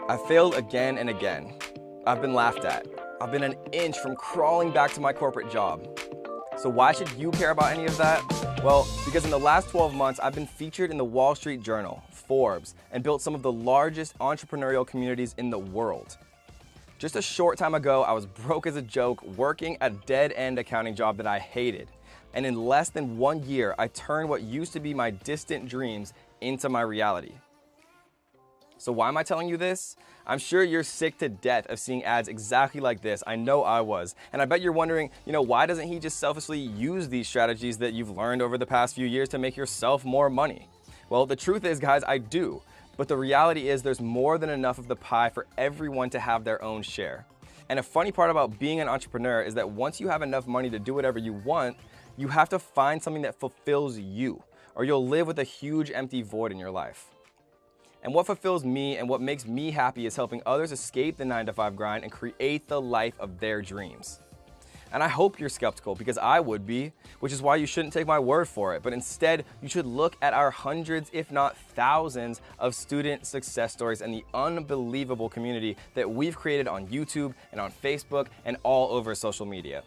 I failed again and again. I've been laughed at. I've been an inch from crawling back to my corporate job. So why should you care about any of that? Well, because in the last 12 months, I've been featured in the Wall Street Journal, Forbes, and built some of the largest entrepreneurial communities in the world. Just a short time ago, I was broke as a joke, working a dead-end accounting job that I hated. And in less than 1 year, I turned what used to be my distant dreams into my reality. So why am I telling you this? I'm sure you're sick to death of seeing ads exactly like this. I know I was. And I bet you're wondering, why doesn't he just selfishly use these strategies that you've learned over the past few years to make yourself more money? Well, the truth is, guys, I do. But the reality is there's more than enough of the pie for everyone to have their own share. And a funny part about being an entrepreneur is that once you have enough money to do whatever you want, you have to find something that fulfills you, or you'll live with a huge empty void in your life. And what fulfills me and what makes me happy is helping others escape the 9-to-5 grind and create the life of their dreams. And I hope you're skeptical, because I would be, which is why you shouldn't take my word for it, but instead you should look at our hundreds, if not thousands, of student success stories and the unbelievable community that we've created on YouTube and on Facebook and all over social media.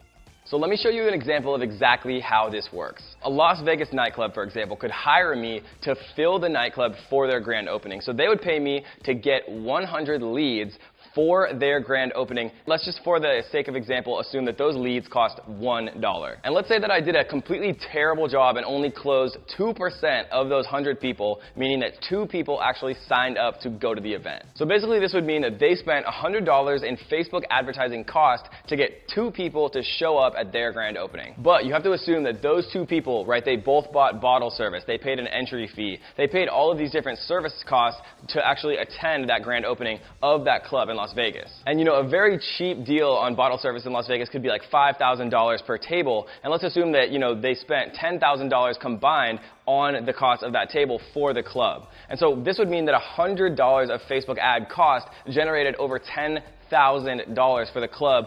So let me show you an example of exactly how this works. A Las Vegas nightclub, for example, could hire me to fill the nightclub for their grand opening. So they would pay me to get 100 leads for their grand opening. Let's just, for the sake of example, assume that those leads cost $1. And let's say that I did a completely terrible job and only closed 2% of those 100 people, meaning that 2 people actually signed up to go to the event. So basically this would mean that they spent $100 in Facebook advertising cost to get 2 people to show up at their grand opening. But you have to assume that those 2 people, right, they both bought bottle service, they paid an entry fee, they paid all of these different service costs to actually attend that grand opening of that club in Las Vegas. And a very cheap deal on bottle service in Las Vegas could be like $5,000 per table. And let's assume that, they spent $10,000 combined on the cost of that table for the club. And so this would mean that $100 of Facebook ad cost generated over $10,000 for the club,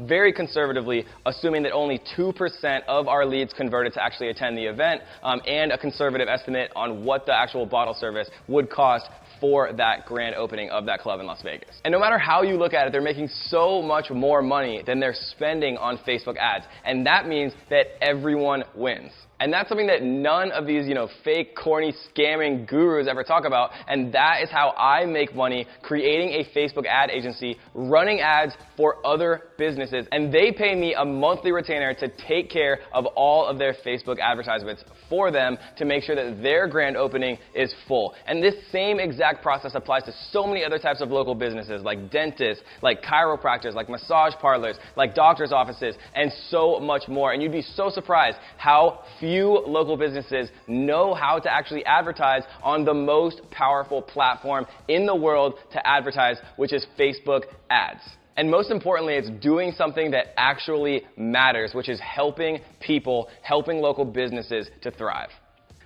very conservatively, assuming that only 2% of our leads converted to actually attend the event, and a conservative estimate on what the actual bottle service would cost for that grand opening of that club in Las Vegas. And no matter how you look at it, they're making so much more money than they're spending on Facebook ads. And that means that everyone wins. And that's something that none of these, fake, corny, scamming gurus ever talk about. And that is how I make money creating a Facebook ad agency, running ads for other businesses. And they pay me a monthly retainer to take care of all of their Facebook advertisements for them to make sure that their grand opening is full. And this same exact process applies to so many other types of local businesses, like dentists, like chiropractors, like massage parlors, like doctor's offices, and so much more. And you'd be so surprised how few local businesses know how to actually advertise on the most powerful platform in the world to advertise, which is Facebook ads. And most importantly, it's doing something that actually matters, which is helping people, helping local businesses to thrive.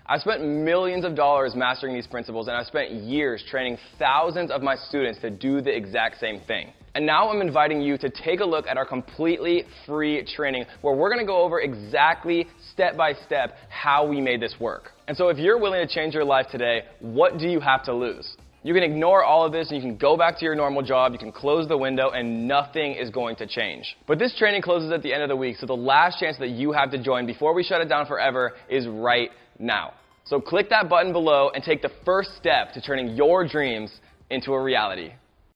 I've spent millions of dollars mastering these principles, and I've spent years training thousands of my students to do the exact same thing. And now I'm inviting you to take a look at our completely free training, where we're going to go over exactly step by step how we made this work. And so if you're willing to change your life today, what do you have to lose? You can ignore all of this and you can go back to your normal job, you can close the window, and nothing is going to change. But this training closes at the end of the week, so the last chance that you have to join before we shut it down forever is right now. So click that button below and take the first step to turning your dreams into a reality.